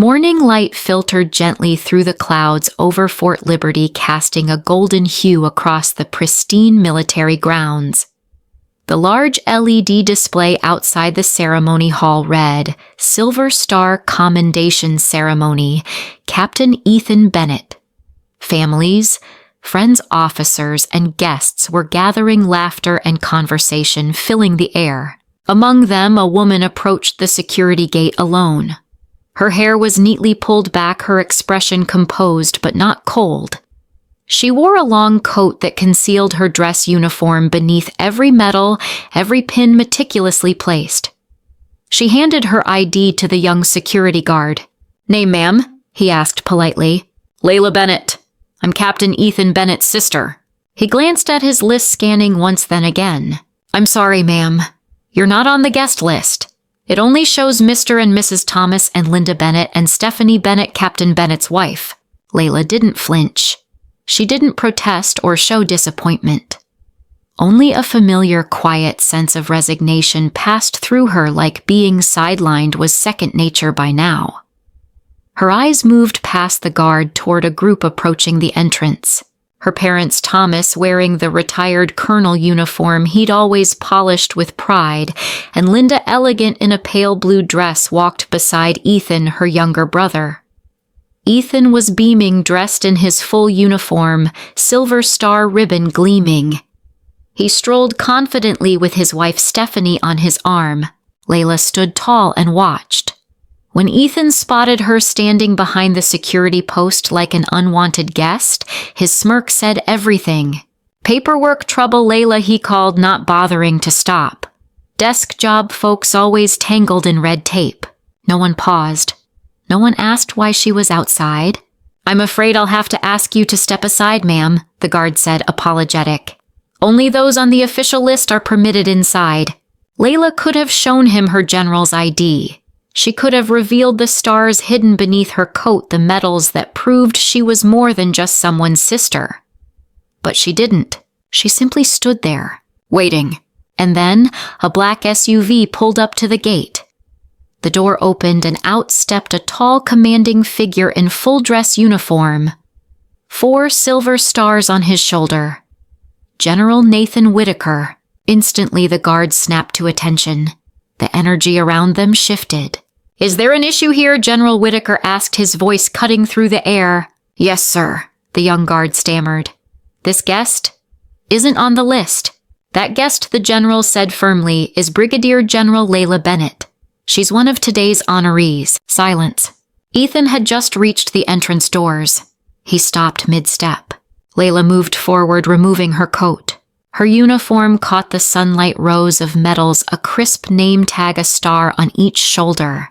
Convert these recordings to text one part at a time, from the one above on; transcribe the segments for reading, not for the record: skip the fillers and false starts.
Morning light filtered gently through the clouds over Fort Liberty, casting a golden hue across the pristine military grounds. The large LED display outside the ceremony hall read, Silver Star Commendation Ceremony, Captain Ethan Bennett. Families, friends, officers, and guests were gathering, laughter and conversation filling the air. Among them, a woman approached the security gate alone. Her hair was neatly pulled back, her expression composed but not cold. She wore a long coat that concealed her dress uniform beneath every medal, every pin meticulously placed. She handed her ID to the young security guard. "Name, ma'am?" he asked politely. "Layla Bennett. I'm Captain Ethan Bennett's sister." He glanced at his list, scanning once then again. "I'm sorry, ma'am. You're not on the guest list. It only shows Mr. and Mrs. Thomas and Linda Bennett and Stephanie Bennett, Captain Bennett's wife." Layla didn't flinch. She didn't protest or show disappointment. Only a familiar, quiet sense of resignation passed through her, like being sidelined was second nature by now. Her eyes moved past the guard toward a group approaching the entrance. Her parents, Thomas, wearing the retired colonel uniform he'd always polished with pride, and Linda, elegant in a pale blue dress, walked beside Ethan, her younger brother. Ethan was beaming, dressed in his full uniform, Silver Star ribbon gleaming. He strolled confidently with his wife Stephanie on his arm. Layla stood tall and watched. When Ethan spotted her standing behind the security post like an unwanted guest, his smirk said everything. "Paperwork trouble, Layla," he called, not bothering to stop. Desk job folks always tangled in red tape. No one paused. No one asked why she was outside. "I'm afraid I'll have to ask you to step aside, ma'am," the guard said, apologetic. "Only those on the official list are permitted inside." Layla could have shown him her general's ID. She could have revealed the stars hidden beneath her coat, the medals that proved she was more than just someone's sister. But she didn't. She simply stood there, waiting. And then a black SUV pulled up to the gate. The door opened and out stepped a tall, commanding figure in full dress uniform. 4 silver stars on his shoulder. General Nathan Whitaker. Instantly the guards snapped to attention. The energy around them shifted. "Is there an issue here?" General Whitaker asked, his voice cutting through the air. "Yes, sir," the young guard stammered. "This guest isn't on the list." "That guest," the general said firmly, "is Brigadier General Layla Bennett. She's one of today's honorees." Silence. Ethan had just reached the entrance doors. He stopped mid-step. Layla moved forward, removing her coat. Her uniform caught the sunlight, rows of medals, a crisp name tag, a star on each shoulder.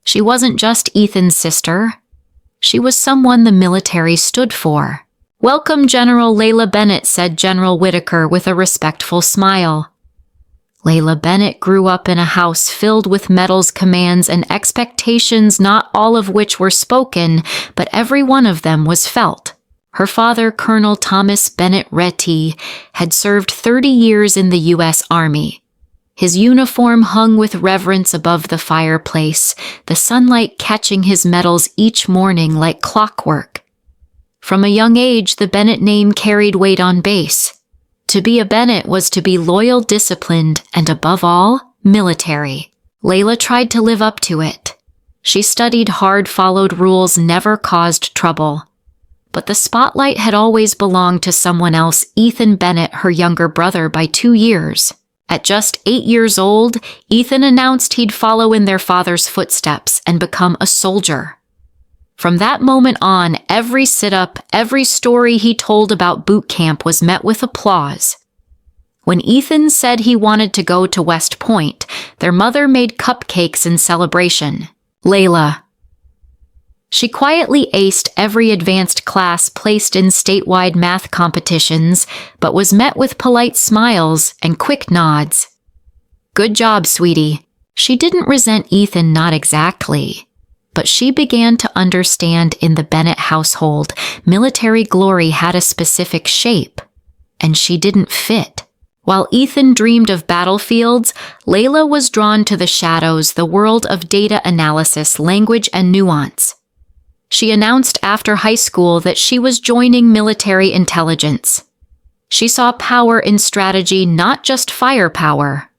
She wasn't just Ethan's sister. She was someone the military stood for. "Welcome, General Layla Bennett," said General Whitaker with a respectful smile. Layla Bennett grew up in a house filled with medals, commands, and expectations, not all of which were spoken, but every one of them was felt. Her father, Colonel Thomas Bennett Retty, had served 30 years in the U.S. Army. His uniform hung with reverence above the fireplace, the sunlight catching his medals each morning like clockwork. From a young age, the Bennett name carried weight on base. To be a Bennett was to be loyal, disciplined, and above all, military. Layla tried to live up to it. She studied hard, followed rules, never caused trouble. But the spotlight had always belonged to someone else, Ethan Bennett, her younger brother by 2 years. At just 8 years old, Ethan announced he'd follow in their father's footsteps and become a soldier. From that moment on, every sit-up, every story he told about boot camp was met with applause. When Ethan said he wanted to go to West Point, their mother made cupcakes in celebration. Layla. She quietly aced every advanced class placed in statewide math competitions, but was met with polite smiles and quick nods. "Good job, sweetie." She didn't resent Ethan, not exactly. But she began to understand in the Bennett household, military glory had a specific shape, and she didn't fit. While Ethan dreamed of battlefields, Layla was drawn to the shadows, the world of data analysis, language, and nuance. She announced after high school that she was joining military intelligence. She saw power in strategy, not just firepower.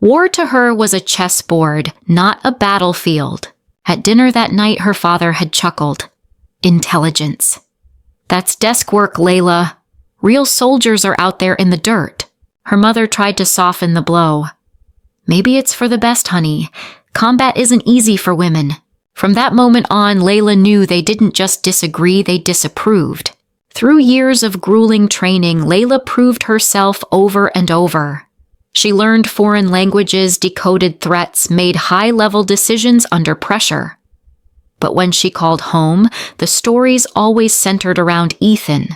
War to her was a chessboard, not a battlefield. At dinner that night, her father had chuckled. Intelligence. That's desk work, Layla. Real soldiers are out there in the dirt. Her mother tried to soften the blow. Maybe it's for the best, honey. Combat isn't easy for women. From that moment on, Layla knew they didn't just disagree, they disapproved. Through years of grueling training, Layla proved herself over and over. She learned foreign languages, decoded threats, made high-level decisions under pressure. But when she called home, the stories always centered around Ethan.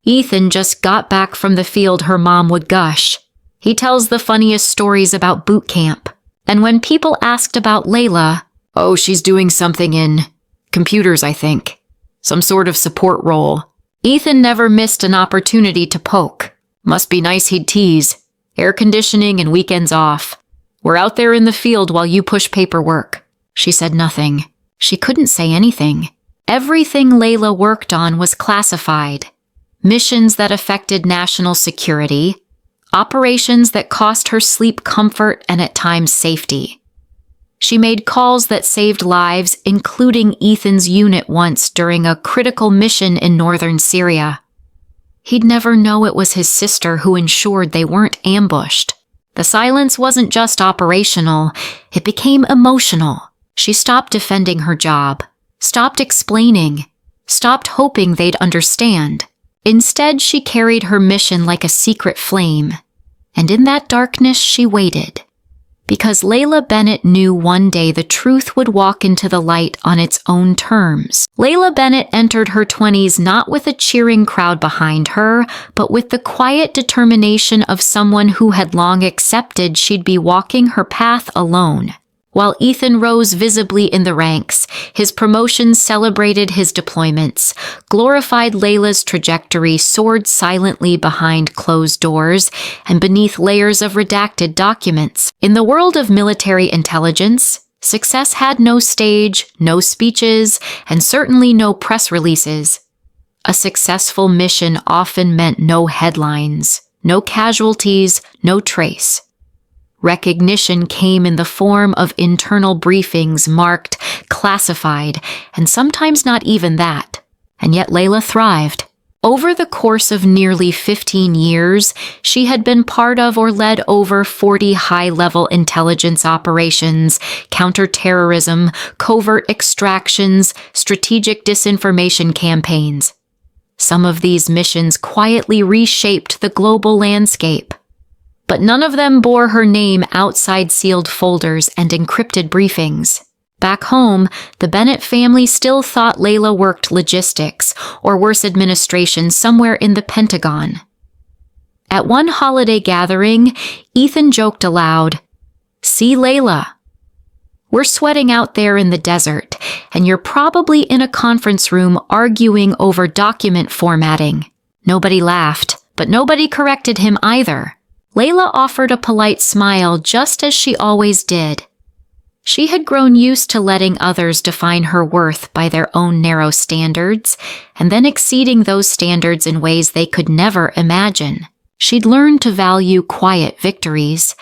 Ethan just got back from the field, her mom would gush. He tells the funniest stories about boot camp. And when people asked about Layla, oh, she's doing something in computers, I think. Some sort of support role. Ethan never missed an opportunity to poke. Must be nice, he'd tease. Air conditioning and weekends off. We're out there in the field while you push paperwork. She said nothing. She couldn't say anything. Everything Layla worked on was classified. Missions that affected national security, operations that cost her sleep, comfort, and at times safety. She made calls that saved lives, including Ethan's unit once during a critical mission in northern Syria. He'd never know it was his sister who ensured they weren't ambushed. The silence wasn't just operational, it became emotional. She stopped defending her job, stopped explaining, stopped hoping they'd understand. Instead, she carried her mission like a secret flame. And in that darkness, she waited. Because Layla Bennett knew one day the truth would walk into the light on its own terms. Layla Bennett entered her 20s not with a cheering crowd behind her, but with the quiet determination of someone who had long accepted she'd be walking her path alone. While Ethan rose visibly in the ranks, his promotions celebrated his deployments, glorified Layla's trajectory, soared silently behind closed doors and beneath layers of redacted documents. In the world of military intelligence, success had no stage, no speeches, and certainly no press releases. A successful mission often meant no headlines, no casualties, no trace. Recognition came in the form of internal briefings marked, classified, and sometimes not even that. And yet Layla thrived. Over the course of nearly 15 years, she had been part of or led over 40 high-level intelligence operations, counterterrorism, covert extractions, strategic disinformation campaigns. Some of these missions quietly reshaped the global landscape. But none of them bore her name outside sealed folders and encrypted briefings. Back home, the Bennett family still thought Layla worked logistics, or worse, administration somewhere in the Pentagon. At one holiday gathering, Ethan joked aloud, "See Layla? We're sweating out there in the desert, and you're probably in a conference room arguing over document formatting." Nobody laughed, but nobody corrected him either. Layla offered a polite smile just as she always did. She had grown used to letting others define her worth by their own narrow standards, and then exceeding those standards in ways they could never imagine. She'd learned to value quiet victories,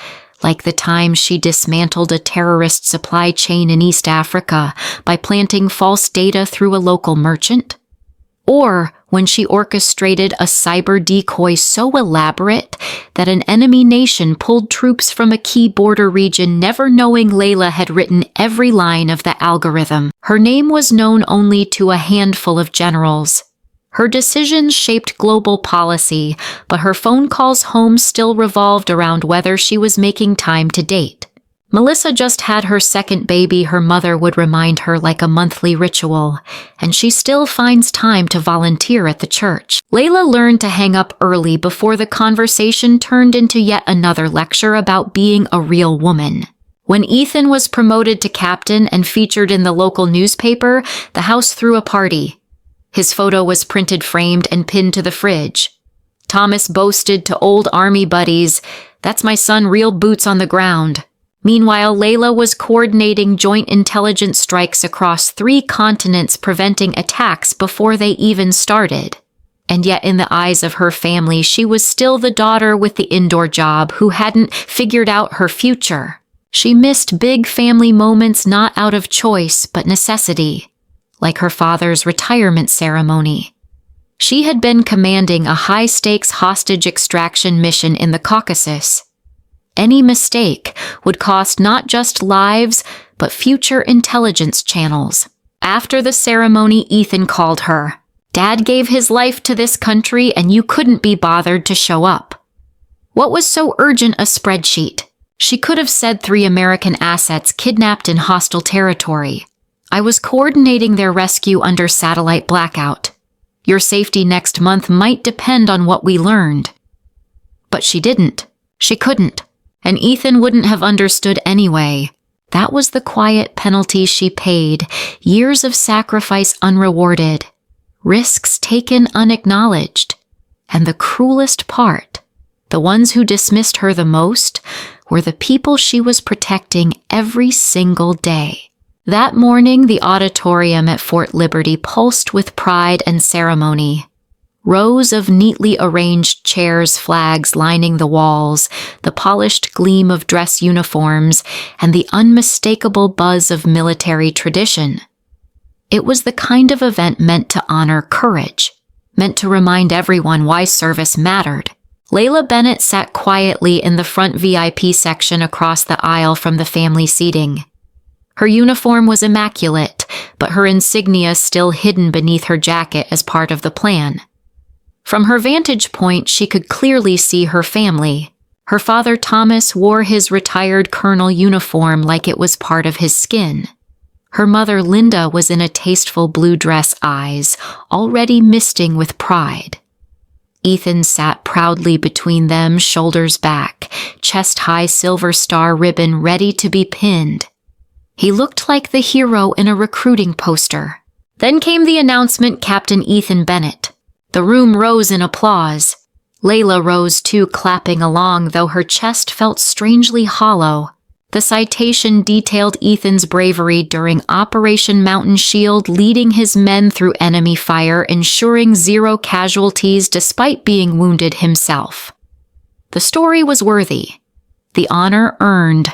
like the time she dismantled a terrorist supply chain in East Africa by planting false data through a local merchant. Or when she orchestrated a cyber decoy so elaborate that an enemy nation pulled troops from a key border region, never knowing Layla had written every line of the algorithm. Her name was known only to a handful of generals. Her decisions shaped global policy, but her phone calls home still revolved around whether she was making time to date. Melissa just had her second baby, her mother would remind her like a monthly ritual, and she still finds time to volunteer at the church. Layla learned to hang up early before the conversation turned into yet another lecture about being a real woman. When Ethan was promoted to captain and featured in the local newspaper, the house threw a party. His photo was printed, framed, and pinned to the fridge. Thomas boasted to old army buddies, "That's my son, real boots on the ground." Meanwhile, Layla was coordinating joint intelligence strikes across 3 continents, preventing attacks before they even started. And yet, in the eyes of her family, she was still the daughter with the indoor job who hadn't figured out her future. She missed big family moments not out of choice but necessity, like her father's retirement ceremony. She had been commanding a high-stakes hostage extraction mission in the Caucasus. Any mistake would cost not just lives, but future intelligence channels. After the ceremony, Ethan called her. "Dad gave his life to this country and you couldn't be bothered to show up." What was so urgent a spreadsheet? She could have said 3 American assets kidnapped in hostile territory. "I was coordinating their rescue under satellite blackout. Your safety next month might depend on what we learned." But she didn't. She couldn't. And Ethan wouldn't have understood anyway. That was the quiet penalty she paid, years of sacrifice unrewarded, risks taken unacknowledged. And the cruelest part, the ones who dismissed her the most, were the people she was protecting every single day. That morning, the auditorium at Fort Liberty pulsed with pride and ceremony. Rows of neatly arranged chairs, flags lining the walls, the polished gleam of dress uniforms, and the unmistakable buzz of military tradition. It was the kind of event meant to honor courage, meant to remind everyone why service mattered. Layla Bennett sat quietly in the front VIP section across the aisle from the family seating. Her uniform was immaculate, but her insignia still hidden beneath her jacket as part of the plan. From her vantage point, she could clearly see her family. Her father Thomas wore his retired colonel uniform like it was part of his skin. Her mother Linda was in a tasteful blue dress, eyes already misting with pride. Ethan sat proudly between them, shoulders back, chest-high silver star ribbon ready to be pinned. He looked like the hero in a recruiting poster. Then came the announcement, Captain Ethan Bennett. The room rose in applause. Layla rose too, clapping along, though her chest felt strangely hollow. The citation detailed Ethan's bravery during Operation Mountain Shield, leading his men through enemy fire, ensuring 0 casualties despite being wounded himself. The story was worthy. The honor earned.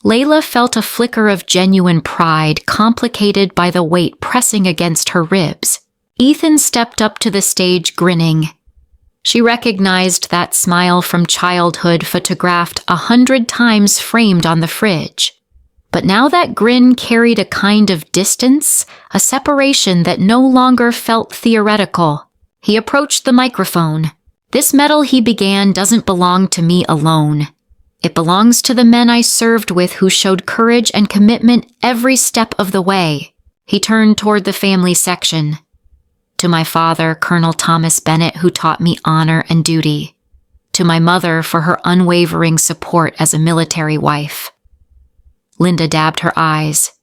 Layla felt a flicker of genuine pride, complicated by the weight pressing against her ribs. Ethan stepped up to the stage, grinning. She recognized that smile from childhood, photographed 100 times, framed on the fridge. But now that grin carried a kind of distance, a separation that no longer felt theoretical. He approached the microphone. "This medal," he began, "doesn't belong to me alone. It belongs to the men I served with who showed courage and commitment every step of the way." He turned toward the family section. "To my father, Colonel Thomas Bennett, who taught me honor and duty. To my mother for her unwavering support as a military wife." Linda dabbed her eyes.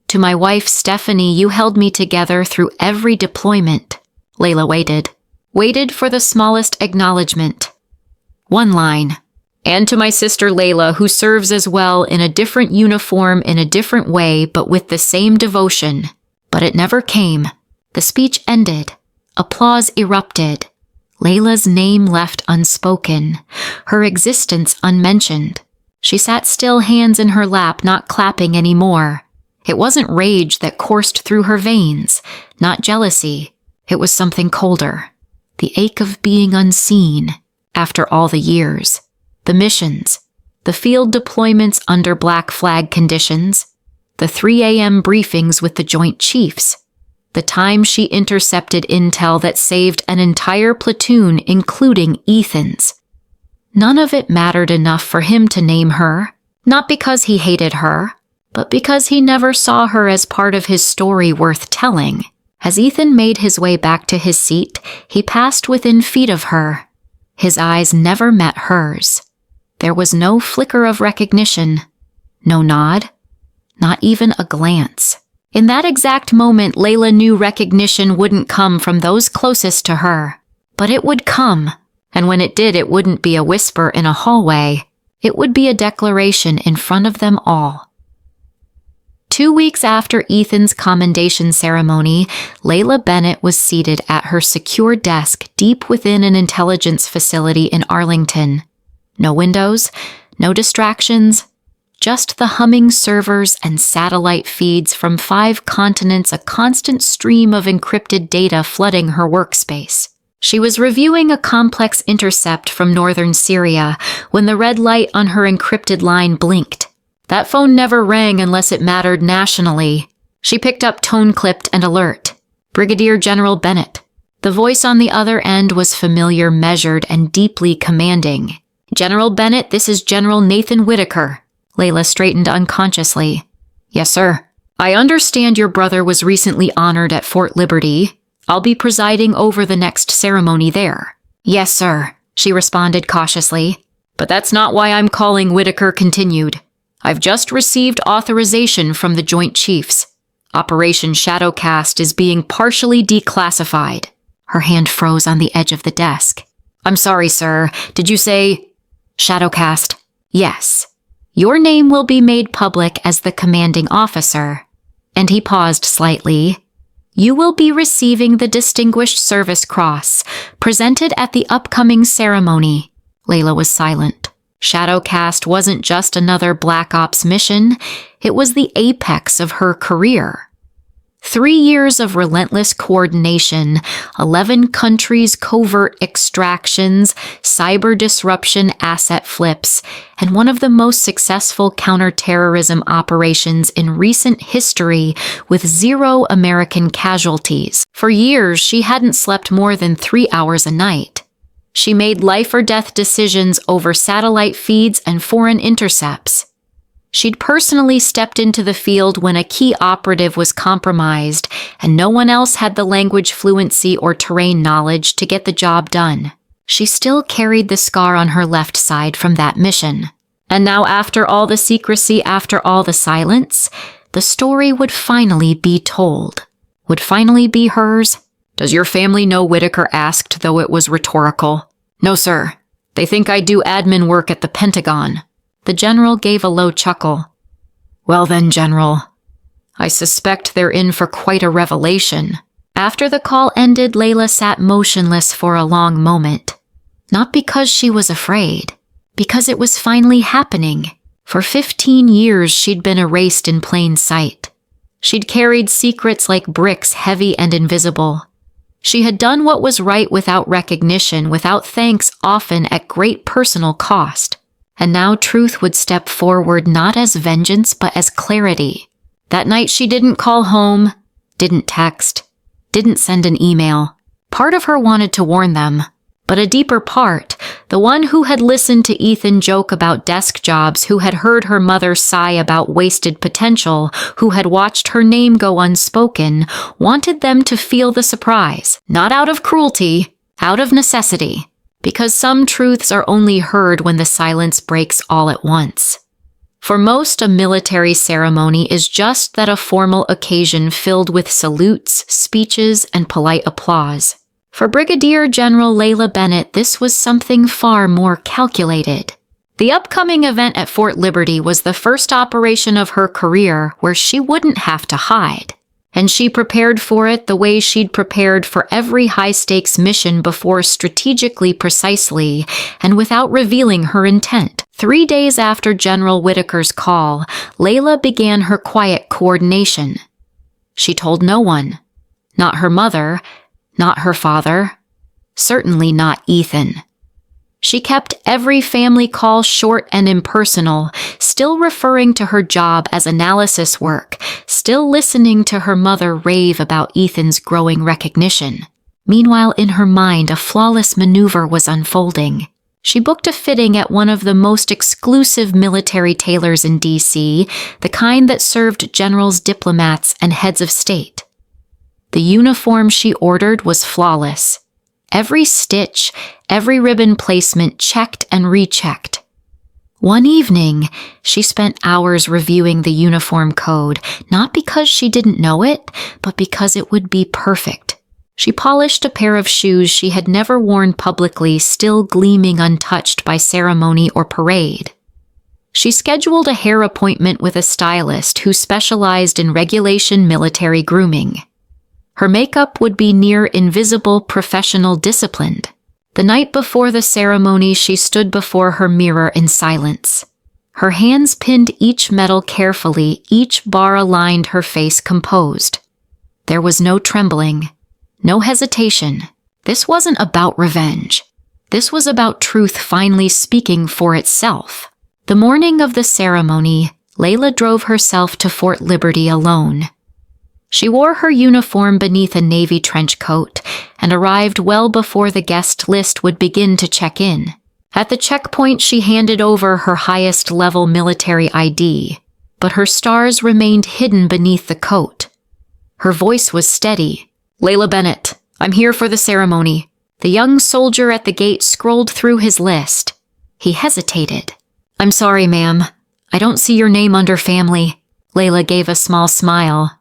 "To my wife, Stephanie, you held me together through every deployment." Layla waited for the smallest acknowledgement. One line. "And to my sister Layla, who serves as well in a different uniform, in a different way, but with the same devotion." But it never came. The speech ended. Applause erupted. Layla's name left unspoken, her existence unmentioned. She sat still, hands in her lap, not clapping anymore. It wasn't rage that coursed through her veins, not jealousy. It was something colder. The ache of being unseen after all the years. The missions, the field deployments under black flag conditions, the 3 a.m. briefings with the Joint Chiefs, the time she intercepted intel that saved an entire platoon, including Ethan's. None of it mattered enough for him to name her, not because he hated her, but because he never saw her as part of his story worth telling. As Ethan made his way back to his seat, he passed within feet of her. His eyes never met hers. There was no flicker of recognition, no nod, not even a glance. In that exact moment, Layla knew recognition wouldn't come from those closest to her. But it would come, and when it did, it wouldn't be a whisper in a hallway. It would be a declaration in front of them all. 2 weeks after Ethan's commendation ceremony, Layla Bennett was seated at her secure desk deep within an intelligence facility in Arlington. No windows, no distractions, just the humming servers and satellite feeds from 5 continents, a constant stream of encrypted data flooding her workspace. She was reviewing a complex intercept from northern Syria when the red light on her encrypted line blinked. That phone never rang unless it mattered nationally. She picked up tone-clipped and alert. Brigadier General Bennett. The voice on the other end was familiar, measured, and deeply commanding. General Bennett, this is General Nathan Whitaker. Layla straightened unconsciously. Yes, sir. I understand your brother was recently honored at Fort Liberty. I'll be presiding over the next ceremony there. Yes, sir, she responded cautiously. But that's not why I'm calling, Whitaker continued. I've just received authorization from the Joint Chiefs. Operation Shadowcast is being partially declassified. Her hand froze on the edge of the desk. I'm sorry, sir. Did you say Shadowcast? Yes. Your name will be made public as the commanding officer. And he paused slightly. You will be receiving the Distinguished Service Cross, presented at the upcoming ceremony. Layla was silent. Shadowcast wasn't just another Black Ops mission, it was the apex of her career. 3 years of relentless coordination, 11 countries' covert extractions, cyber disruption asset flips, and one of the most successful counterterrorism operations in recent history with 0 American casualties. For years, she hadn't slept more than 3 hours a night. She made life-or-death decisions over satellite feeds and foreign intercepts. She'd personally stepped into the field when a key operative was compromised, and no one else had the language fluency or terrain knowledge to get the job done. She still carried the scar on her left side from that mission. And now, after all the secrecy, after all the silence, the story would finally be told. Would finally be hers. Does your family know, Whitaker asked, though it was rhetorical. No, sir. They think I do admin work at the Pentagon. The general gave a low chuckle. Well then, General, I suspect they're in for quite a revelation. After the call ended, Layla sat motionless for a long moment. Not because she was afraid, because it was finally happening. For 15 years, she'd been erased in plain sight. She'd carried secrets like bricks, heavy and invisible. She had done what was right without recognition, without thanks, often at great personal cost. And now truth would step forward not as vengeance, but as clarity. That night she didn't call home, didn't text, didn't send an email. Part of her wanted to warn them. But a deeper part, the one who had listened to Ethan joke about desk jobs, who had heard her mother sigh about wasted potential, who had watched her name go unspoken, wanted them to feel the surprise, not out of cruelty, out of necessity, because some truths are only heard when the silence breaks all at once. For most, a military ceremony is just that, a formal occasion filled with salutes, speeches, and polite applause. For Brigadier General Layla Bennett, this was something far more calculated. The upcoming event at Fort Liberty was the first operation of her career where she wouldn't have to hide. And she prepared for it the way she'd prepared for every high-stakes mission before, strategically, precisely, and without revealing her intent. 3 days after General Whitaker's call, Layla began her quiet coordination. She told no one. Not her mother, not her father, certainly not Ethan. She kept every family call short and impersonal, still referring to her job as analysis work, still listening to her mother rave about Ethan's growing recognition. Meanwhile, in her mind, a flawless maneuver was unfolding. She booked a fitting at one of the most exclusive military tailors in D.C., the kind that served generals, diplomats, and heads of state. The uniform she ordered was flawless. Every stitch, every ribbon placement checked and rechecked. One evening, she spent hours reviewing the uniform code, not because she didn't know it, but because it would be perfect. She polished a pair of shoes she had never worn publicly, still gleaming untouched by ceremony or parade. She scheduled a hair appointment with a stylist who specialized in regulation military grooming. Her makeup would be near invisible, professional, disciplined. The night before the ceremony, she stood before her mirror in silence. Her hands pinned each metal carefully, each bar aligned, her face composed. There was no trembling, no hesitation. This wasn't about revenge. This was about truth finally speaking for itself. The morning of the ceremony, Layla drove herself to Fort Liberty alone. She wore her uniform beneath a navy trench coat and arrived well before the guest list would begin to check in. At the checkpoint, she handed over her highest-level military ID, but her stars remained hidden beneath the coat. Her voice was steady. "Layla Bennett, I'm here for the ceremony." The young soldier at the gate scrolled through his list. He hesitated. "I'm sorry, ma'am. I don't see your name under family." Layla gave a small smile.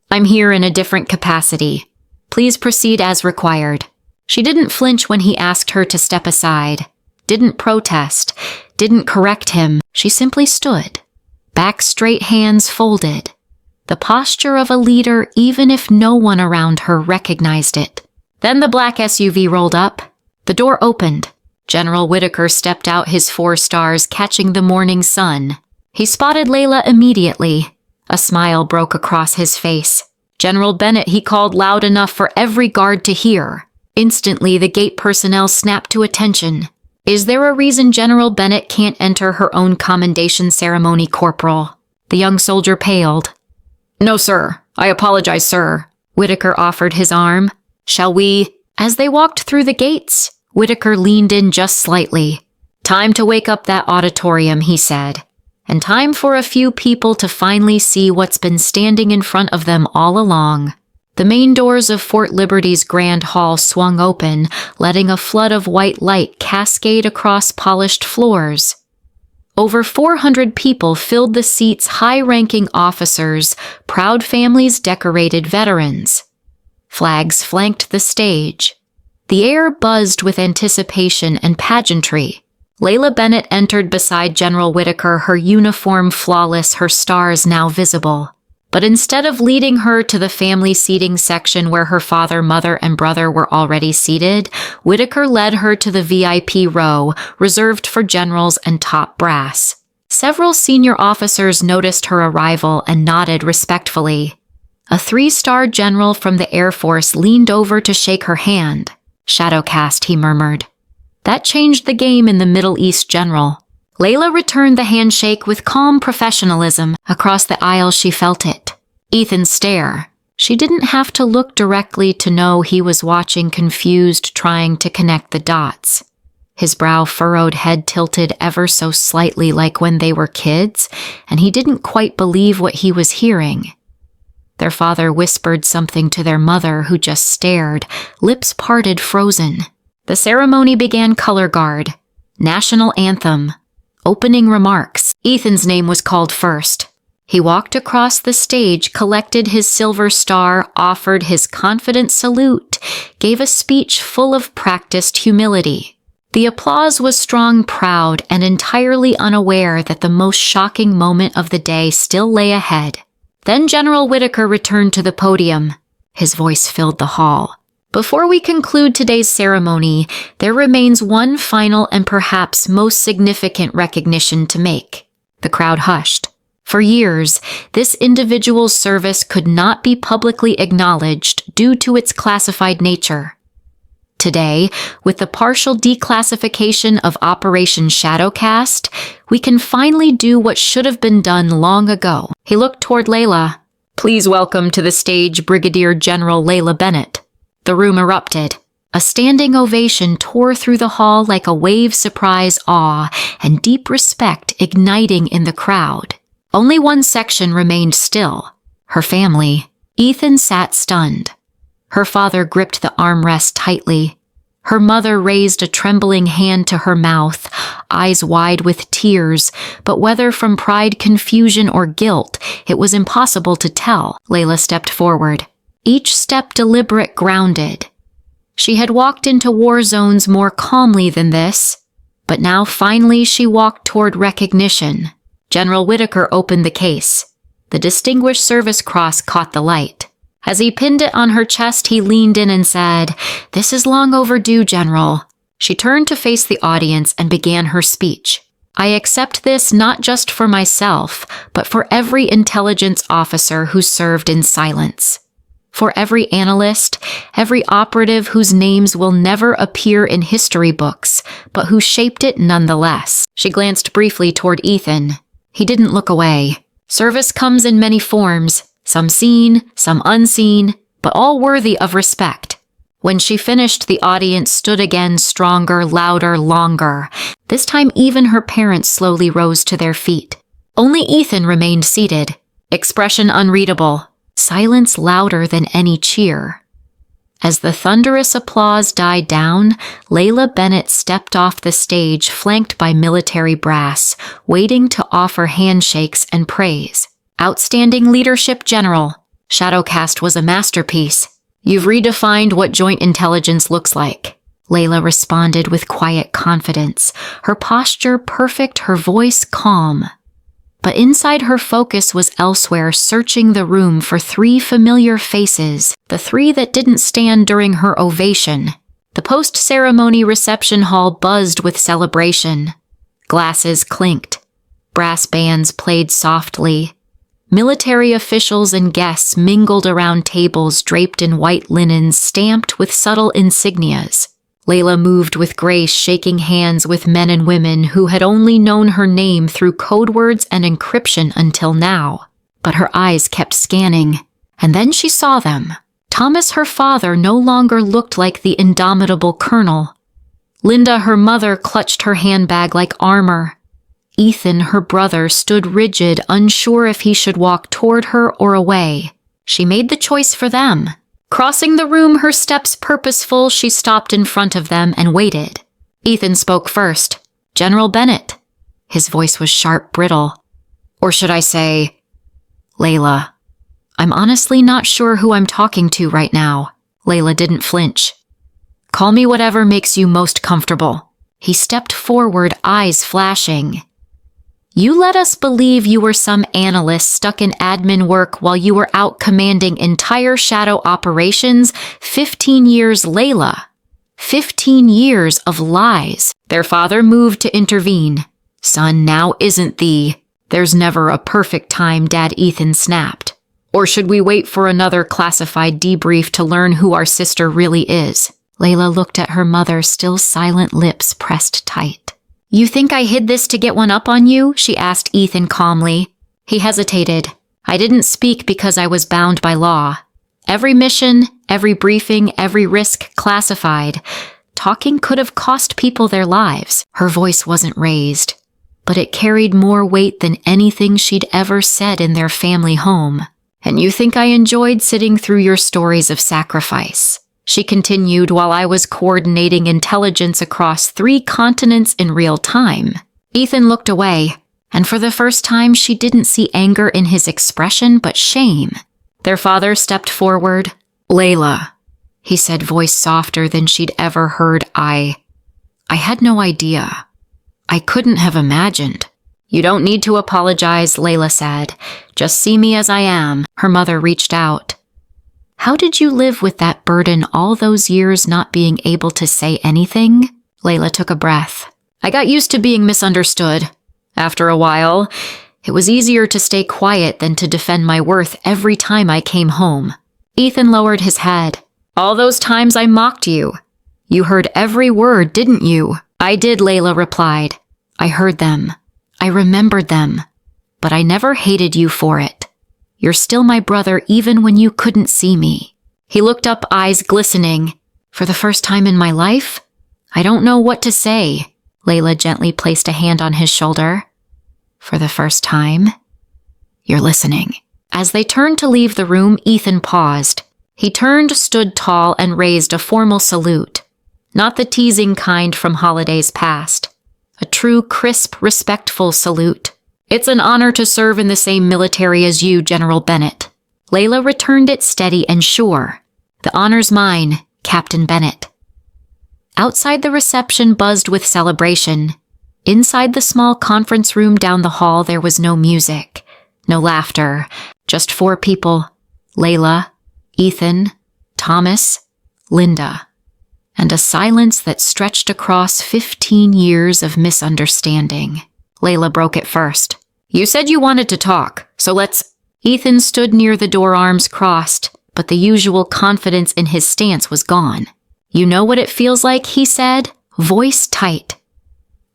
"I'm here in a different capacity. Please proceed as required." She didn't flinch when he asked her to step aside. Didn't protest, didn't correct him. She simply stood, back straight, hands folded. The posture of a leader, even if no one around her recognized it. Then the black SUV rolled up. The door opened. General Whitaker stepped out, his 4 stars catching the morning sun. He spotted Layla immediately. A smile broke across his face. "General Bennett," he called loud enough for every guard to hear. Instantly, the gate personnel snapped to attention. "Is there a reason General Bennett can't enter her own commendation ceremony, Corporal?" The young soldier paled. "No, sir. I apologize, sir." Whitaker offered his arm. "Shall we?" As they walked through the gates, Whitaker leaned in just slightly. "Time to wake up that auditorium," he said. "And time for a few people to finally see what's been standing in front of them all along." The main doors of Fort Liberty's Grand Hall swung open, letting a flood of white light cascade across polished floors. Over 400 people filled the seats, high-ranking officers, proud families, decorated veterans. Flags flanked the stage. The air buzzed with anticipation and pageantry. Layla Bennett entered beside General Whitaker, her uniform flawless, her stars now visible. But instead of leading her to the family seating section where her father, mother, and brother were already seated, Whitaker led her to the VIP row, reserved for generals and top brass. Several senior officers noticed her arrival and nodded respectfully. A 3-star general from the Air Force leaned over to shake her hand. "Shadowcast," he murmured. That changed the game in the Middle East, General. Layla returned the handshake with calm professionalism. Across the aisle, she felt it. Ethan's stare. She didn't have to look directly to know he was watching, confused, trying to connect the dots. His brow furrowed, head tilted ever so slightly like when they were kids, and he didn't quite believe what he was hearing. Their father whispered something to their mother, who just stared, lips parted, frozen. The ceremony began. Color guard. National anthem. Opening remarks. Ethan's name was called first. He walked across the stage, collected his silver star, offered his confident salute, gave a speech full of practiced humility. The applause was strong, proud, and entirely unaware that the most shocking moment of the day still lay ahead. Then General Whitaker returned to the podium. His voice filled the hall. "Before we conclude today's ceremony, there remains one final and perhaps most significant recognition to make." The crowd hushed. For years, this individual's service could not be publicly acknowledged due to its classified nature. Today, with the partial declassification of Operation Shadowcast, we can finally do what should have been done long ago. He looked toward Layla. "Please welcome to the stage Brigadier General Layla Bennett." The room erupted. A standing ovation tore through the hall like a wave, surprise, awe, and deep respect igniting in the crowd. Only one section remained still. Her family. Ethan sat stunned. Her father gripped the armrest tightly. Her mother raised a trembling hand to her mouth, eyes wide with tears, but whether from pride, confusion, or guilt, it was impossible to tell. Layla stepped forward. each step deliberate, grounded. She had walked into war zones more calmly than this, but now finally she walked toward recognition. General Whitaker opened the case. The Distinguished Service Cross caught the light. As he pinned it on her chest, he leaned in and said, "This is long overdue, General." She turned to face the audience and began her speech. "I accept this not just for myself, but for every intelligence officer who served in silence. For every analyst, every operative whose names will never appear in history books, but who shaped it nonetheless." She glanced briefly toward Ethan. He didn't look away. Service comes in many forms, some seen, some unseen, but all worthy of respect. When she finished, the audience stood again, stronger, louder, longer. This time even her parents slowly rose to their feet. Only Ethan remained seated, expression unreadable, silence louder than any cheer. As the thunderous applause died down, Layla Bennett stepped off the stage, flanked by military brass, waiting to offer handshakes and praise. "Outstanding leadership, General. Shadowcast was a masterpiece. You've redefined what joint intelligence looks like." Layla responded with quiet confidence, her posture perfect, her voice calm. But inside her focus was elsewhere, searching the room for three familiar faces, the three that didn't stand during her ovation. The post-ceremony reception hall buzzed with celebration. Glasses clinked. Brass bands played softly. Military officials and guests mingled around tables draped in white linens stamped with subtle insignias. Layla moved with grace, shaking hands with men and women who had only known her name through code words and encryption until now. But her eyes kept scanning, and then she saw them. Thomas, her father, no longer looked like the indomitable colonel. Linda, her mother, clutched her handbag like armor. Ethan, her brother, stood rigid, unsure if he should walk toward her or away. She made the choice for them. Crossing the room, her steps purposeful, she stopped in front of them and waited. Ethan spoke first. "General Bennett." His voice was sharp, brittle. Or should I say, "Layla." "I'm honestly not sure who I'm talking to right now." Layla didn't flinch. "Call me whatever makes you most comfortable." He stepped forward, eyes flashing. "You let us believe you were some analyst stuck in admin work while you were out commanding entire shadow operations. 15 years, Layla. 15 years of lies." Their father moved to intervene. "Son, now isn't there's never a perfect time," Dad Ethan snapped. "Or should we wait for another classified debrief to learn who our sister really is?" Layla looked at her mother, still silent, lips pressed tight. "You think I hid this to get one up on you?" she asked Ethan calmly. He hesitated. "I didn't speak because I was bound by law. Every mission, every briefing, every risk classified. Talking could have cost people their lives." Her voice wasn't raised, but it carried more weight than anything she'd ever said in their family home. "And you think I enjoyed sitting through your stories of sacrifice?" She continued, "while I was coordinating intelligence across 3 continents in real time." Ethan looked away, and for the first time she didn't see anger in his expression, but shame. Their father stepped forward. "Layla," he said, voice softer than she'd ever heard, I had no idea. I couldn't have imagined." "You don't need to apologize," Layla said. "Just see me as I am." Her mother reached out. "How did you live with that burden all those years, not being able to say anything?" Layla took a breath. "I got used to being misunderstood. After a while, it was easier to stay quiet than to defend my worth every time I came home." Ethan lowered his head. "All those times I mocked you. You heard every word, didn't you?" "I did," Layla replied. "I heard them. I remembered them. But I never hated you for it. You're still my brother even when you couldn't see me." He looked up, eyes glistening. "For the first time in my life? I don't know what to say." Layla gently placed a hand on his shoulder. "For the first time? You're listening." As they turned to leave the room, Ethan paused. He turned, stood tall, and raised a formal salute. Not the teasing kind from holidays past. A true, crisp, respectful salute. "It's an honor to serve in the same military as you, General Bennett." Layla returned it steady and sure. "The honor's mine, Captain Bennett." Outside the reception buzzed with celebration. Inside the small conference room down the hall there was no music, no laughter, just 4 people: Layla, Ethan, Thomas, Linda, and a silence that stretched across 15 years of misunderstanding. Layla broke it first. "You said you wanted to talk, so let's—" Ethan stood near the door, arms crossed, but the usual confidence in his stance was gone. "You know what it feels like," he said, voice tight.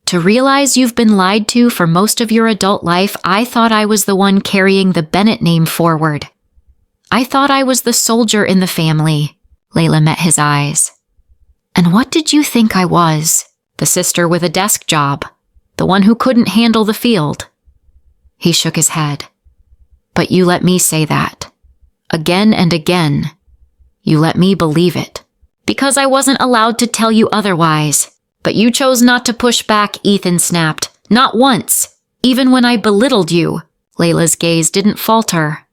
"To realize you've been lied to for most of your adult life. I thought I was the one carrying the Bennett name forward. I thought I was the soldier in the family." Layla met his eyes. "And what did you think I was? The sister with a desk job? The one who couldn't handle the field?" He shook his head. "But you let me say that. Again and again. You let me believe it. Because I wasn't allowed to tell you otherwise. But you chose not to push back," Ethan snapped. "Not once. Even when I belittled you." Layla's gaze didn't falter.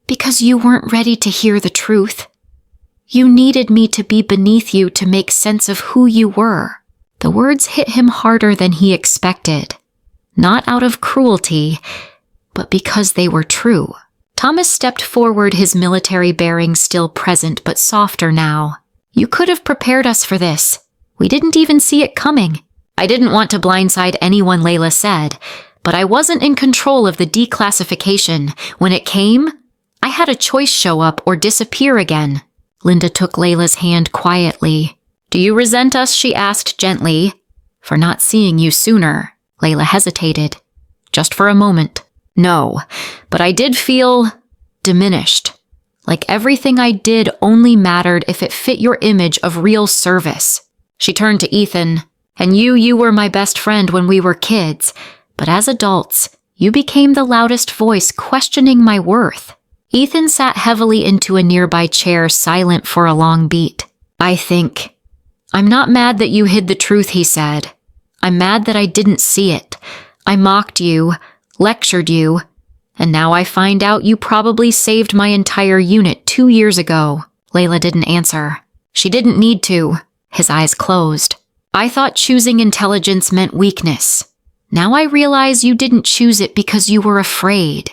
"Because you weren't ready to hear the truth. You needed me to be beneath you to make sense of who you were." The words hit him harder than he expected. Not out of cruelty, but because they were true. Thomas stepped forward, his military bearings still present but softer now. "You could have prepared us for this. We didn't even see it coming." "I didn't want to blindside anyone," Layla said, "but I wasn't in control of the declassification. When it came, I had a choice: show up or disappear again." Linda took Layla's hand quietly. "Do you resent us?" she asked gently. "For not seeing you sooner." Layla hesitated. Just for a moment. "No, but I did feel diminished. Like everything I did only mattered if it fit your image of real service." She turned to Ethan. "And you were my best friend when we were kids. But as adults, you became the loudest voice questioning my worth." Ethan sat heavily into a nearby chair, silent for a long beat. I'm not mad that you hid the truth," he said. "I'm mad that I didn't see it. I mocked you, lectured you, and now I find out you probably saved my entire unit 2 years ago." Layla didn't answer. She didn't need to. His eyes closed. "I thought choosing intelligence meant weakness. Now I realize you didn't choose it because you were afraid.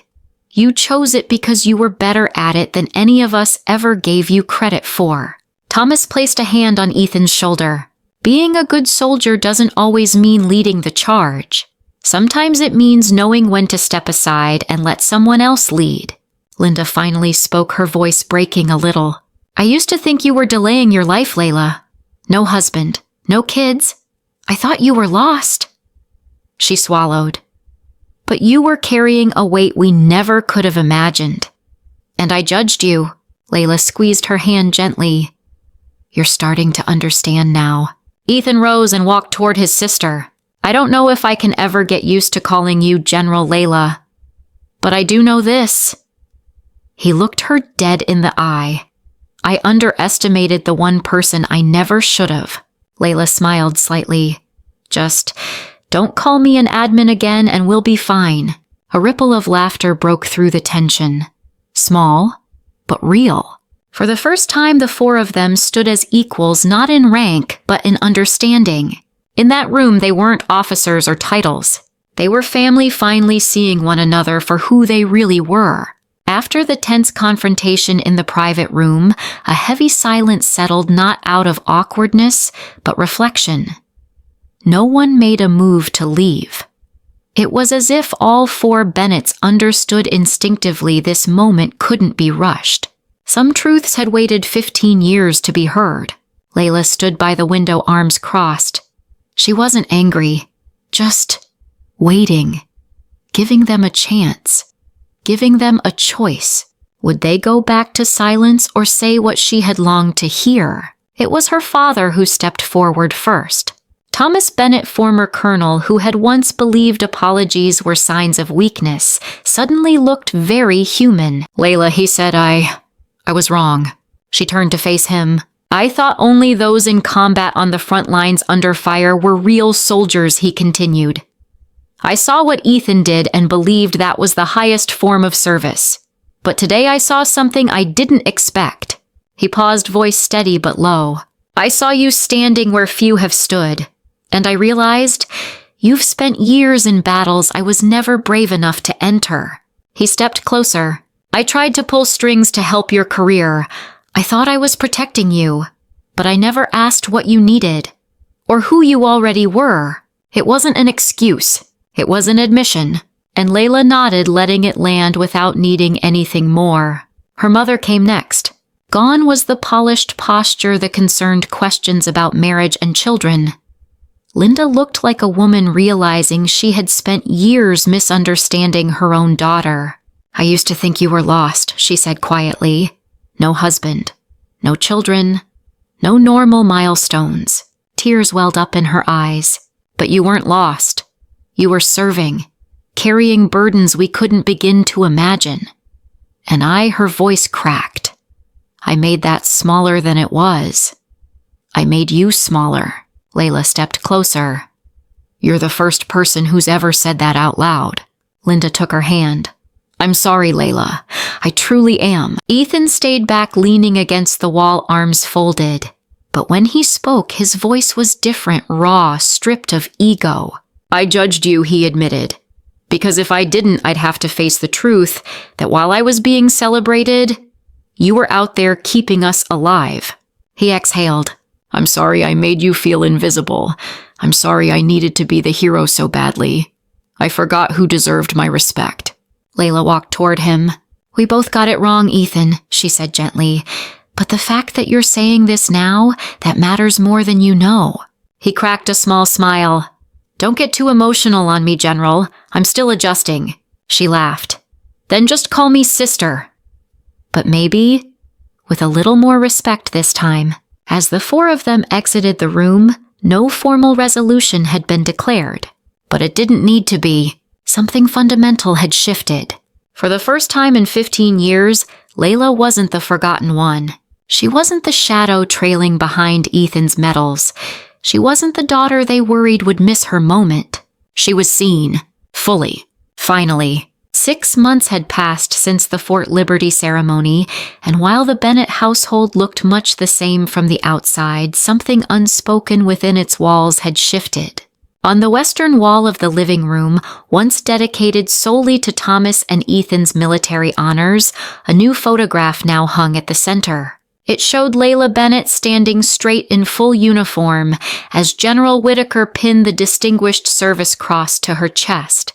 You chose it because you were better at it than any of us ever gave you credit for." Thomas placed a hand on Ethan's shoulder. "Being a good soldier doesn't always mean leading the charge. Sometimes it means knowing when to step aside and let someone else lead." Linda finally spoke, her voice breaking a little. "I used to think you were delaying your life, Layla. No husband, no kids. I thought you were lost." She swallowed. "But you were carrying a weight we never could have imagined. And I judged you." Layla squeezed her hand gently. "You're starting to understand now." Ethan rose and walked toward his sister. "I don't know if I can ever get used to calling you General Layla. But I do know this." He looked her dead in the eye. "I underestimated the one person I never should have." Layla smiled slightly. "Just don't call me an admin again and we'll be fine." A ripple of laughter broke through the tension. Small, but real. For the first time, the 4 of them stood as equals, not in rank, but in understanding. In that room, they weren't officers or titles. They were family, finally seeing one another for who they really were. After the tense confrontation in the private room, a heavy silence settled, not out of awkwardness, but reflection. No one made a move to leave. It was as if all 4 Bennetts understood instinctively this moment couldn't be rushed. Some truths had waited 15 years to be heard. Layla stood by the window, arms crossed. She wasn't angry, just waiting, giving them a chance, giving them a choice. Would they go back to silence or say what she had longed to hear? It was her father who stepped forward first. Thomas Bennett, former colonel who had once believed apologies were signs of weakness, suddenly looked very human. "Layla," he said, I was wrong." She turned to face him. "I thought only those in combat on the front lines under fire were real soldiers," he continued. "I saw what Ethan did and believed that was the highest form of service. But today I saw something I didn't expect." He paused, voice steady but low. "I saw you standing where few have stood, and I realized you've spent years in battles I was never brave enough to enter." He stepped closer. "I tried to pull strings to help your career. I thought I was protecting you, but I never asked what you needed, or who you already were. It wasn't an excuse. It was an admission." And Layla nodded, letting it land without needing anything more. Her mother came next. Gone was the polished posture that concerned questions about marriage and children. Linda looked like a woman realizing she had spent years misunderstanding her own daughter. "I used to think you were lost," she said quietly. "No husband, no children, no normal milestones." Tears welled up in her eyes. "But you weren't lost. You were serving, carrying burdens we couldn't begin to imagine." And her voice cracked. "I made that smaller than it was. I made you smaller." Layla stepped closer. "You're the first person who's ever said that out loud." Linda took her hand. "I'm sorry, Layla. I truly am." Ethan stayed back, leaning against the wall, arms folded. But when he spoke, his voice was different, raw, stripped of ego. "I judged you," he admitted. "Because if I didn't, I'd have to face the truth that while I was being celebrated, you were out there keeping us alive." He exhaled. "I'm sorry I made you feel invisible. I'm sorry I needed to be the hero so badly. I forgot who deserved my respect." Layla walked toward him. "We both got it wrong, Ethan," she said gently. "But the fact that you're saying this now, that matters more than you know." He cracked a small smile. "Don't get too emotional on me, General. I'm still adjusting." She laughed. "Then just call me sister." But maybe with a little more respect this time. As the four of them exited the room, no formal resolution had been declared. But it didn't need to be. Something fundamental had shifted. For the first time in 15 years, Layla wasn't the forgotten one. She wasn't the shadow trailing behind Ethan's medals. She wasn't the daughter they worried would miss her moment. She was seen. Fully. Finally. 6 months had passed since the Fort Liberty ceremony, and while the Bennett household looked much the same from the outside, something unspoken within its walls had shifted. On the western wall of the living room, once dedicated solely to Thomas and Ethan's military honors, a new photograph now hung at the center. It showed Layla Bennett standing straight in full uniform as General Whitaker pinned the Distinguished Service Cross to her chest.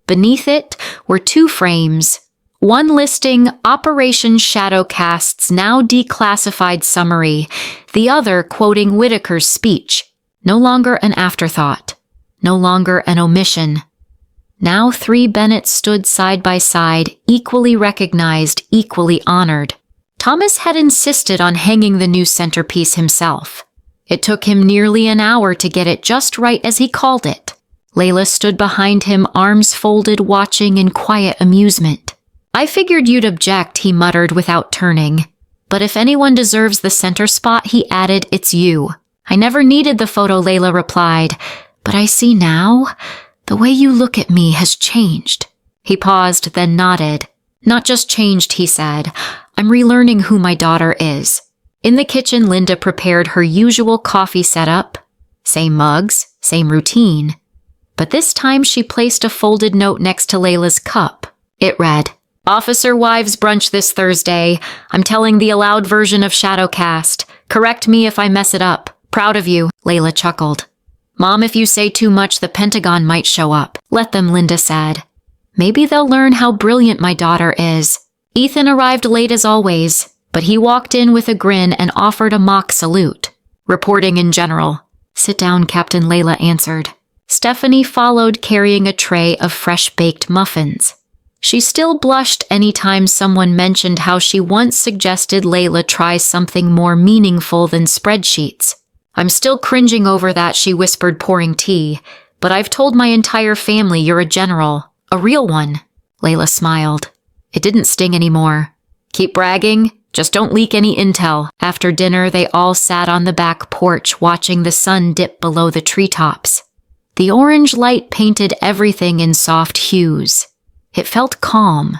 Beneath it were 2 frames, one listing Operation Shadowcast's now declassified summary, the other quoting Whitaker's speech. No longer an afterthought, no longer an omission. Now 3 Bennetts stood side by side, equally recognized, equally honored. Thomas had insisted on hanging the new centerpiece himself. It took him nearly an hour to get it just right, as he called it. Layla stood behind him, arms folded, watching in quiet amusement. "I figured you'd object," he muttered without turning. "But if anyone deserves the center spot," he added, "it's you." "I never needed the photo," Layla replied. "But I see now, the way you look at me has changed." He paused, then nodded. "Not just changed," he said. "I'm relearning who my daughter is." In the kitchen, Linda prepared her usual coffee setup. Same mugs, same routine. But this time she placed a folded note next to Layla's cup. It read, "Officer Wives Brunch this Thursday. I'm telling the allowed version of Shadowcast. Correct me if I mess it up. Proud of you." Layla chuckled. "Mom, if you say too much, the Pentagon might show up." "Let them," Linda said. "Maybe they'll learn how brilliant my daughter is." Ethan arrived late as always, but he walked in with a grin and offered a mock salute. "Reporting in general." "Sit down, Captain," Layla answered. Stephanie followed, carrying a tray of fresh-baked muffins. She still blushed any time someone mentioned how she once suggested Layla try something more meaningful than spreadsheets. "I'm still cringing over that," she whispered, pouring tea. "But I've told my entire family you're a general. A real one." Layla smiled. It didn't sting anymore. "Keep bragging. Just don't leak any intel." After dinner, they all sat on the back porch, watching the sun dip below the treetops. The orange light painted everything in soft hues. It felt calm,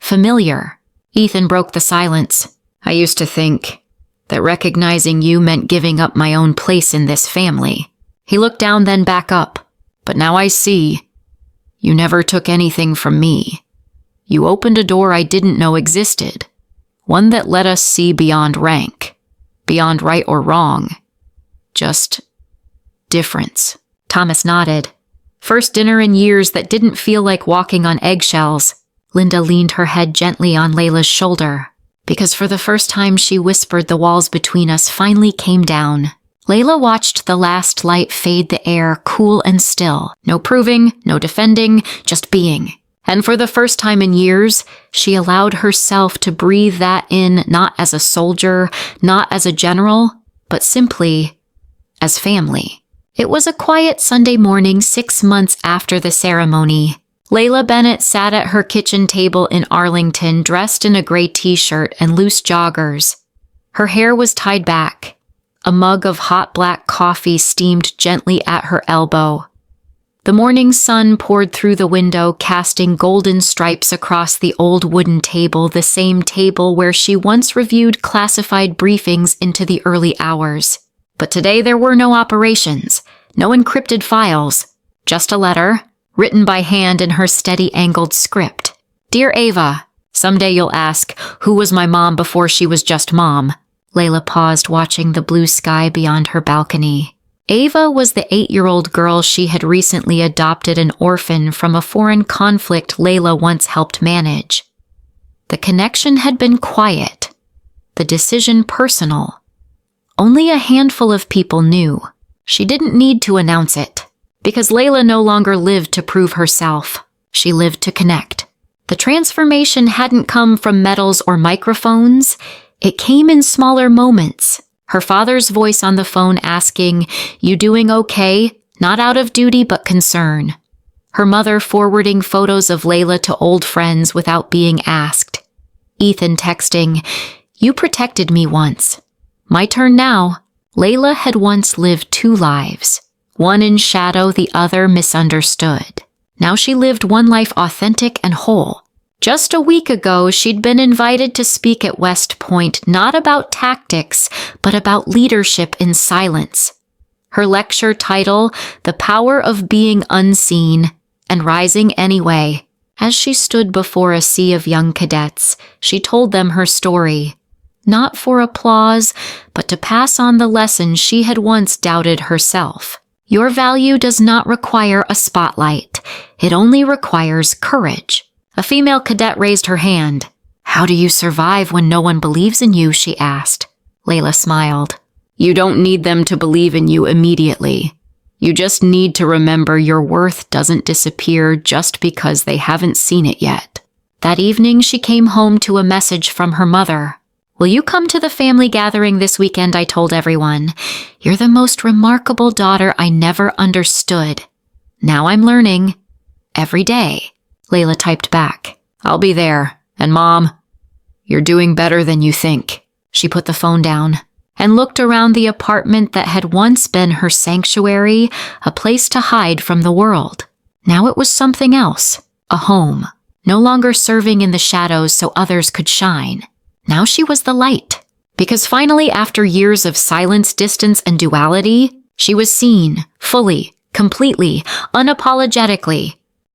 familiar. Ethan broke the silence. I used to think that recognizing you meant giving up my own place in this family. He looked down, then back up. But now I see. You never took anything from me. You opened a door I didn't know existed. One that let us see beyond rank. Beyond right or wrong. Just difference. Thomas nodded. First dinner in years that didn't feel like walking on eggshells. Linda leaned her head gently on Layla's shoulder, because for the first time she whispered the walls between us finally came down. Layla watched the last light fade, the air cool and still. No proving, no defending, just being. And for the first time in years, she allowed herself to breathe that in, not as a soldier, not as a general, but simply as family. It was a quiet Sunday morning 6 months after the ceremony. Layla Bennett sat at her kitchen table in Arlington, dressed in a gray t-shirt and loose joggers. Her hair was tied back. A mug of hot black coffee steamed gently at her elbow. The morning sun poured through the window, casting golden stripes across the old wooden table, the same table where she once reviewed classified briefings into the early hours. But today there were no operations, no encrypted files, just a letter, written by hand in her steady angled script. Dear Ava, someday you'll ask, who was my mom before she was just mom? Layla paused, watching the blue sky beyond her balcony. Ava was the 8-year-old girl she had recently adopted, an orphan from a foreign conflict Layla once helped manage. The connection had been quiet, the decision personal. Only a handful of people knew. She didn't need to announce it, because Layla no longer lived to prove herself. She lived to connect. The transformation hadn't come from medals or microphones. It came in smaller moments. Her father's voice on the phone asking, "You doing okay?" Not out of duty but concern. Her mother forwarding photos of Layla to old friends without being asked. Ethan texting, "You protected me once. My turn now." Layla had once lived 2 lives. One in shadow, the other misunderstood. Now she lived one life authentic and whole. Just a week ago, she'd been invited to speak at West Point, not about tactics, but about leadership in silence. Her lecture title, The Power of Being Unseen and Rising Anyway. As she stood before a sea of young cadets, she told them her story. Not for applause, but to pass on the lesson she had once doubted herself. Your value does not require a spotlight. It only requires courage. A female cadet raised her hand. "How do you survive when no one believes in you?" she asked. Layla smiled. "You don't need them to believe in you immediately. You just need to remember your worth doesn't disappear just because they haven't seen it yet." That evening, she came home to a message from her mother. "Will you come to the family gathering this weekend?" I told everyone. "You're the most remarkable daughter I never understood. Now I'm learning. Every day." Layla typed back, "I'll be there. And Mom, you're doing better than you think." She put the phone down and looked around the apartment that had once been her sanctuary, a place to hide from the world. Now it was something else, a home, no longer serving in the shadows so others could shine. Now she was the light, because finally, after years of silence, distance, and duality, she was seen, fully, completely, unapologetically.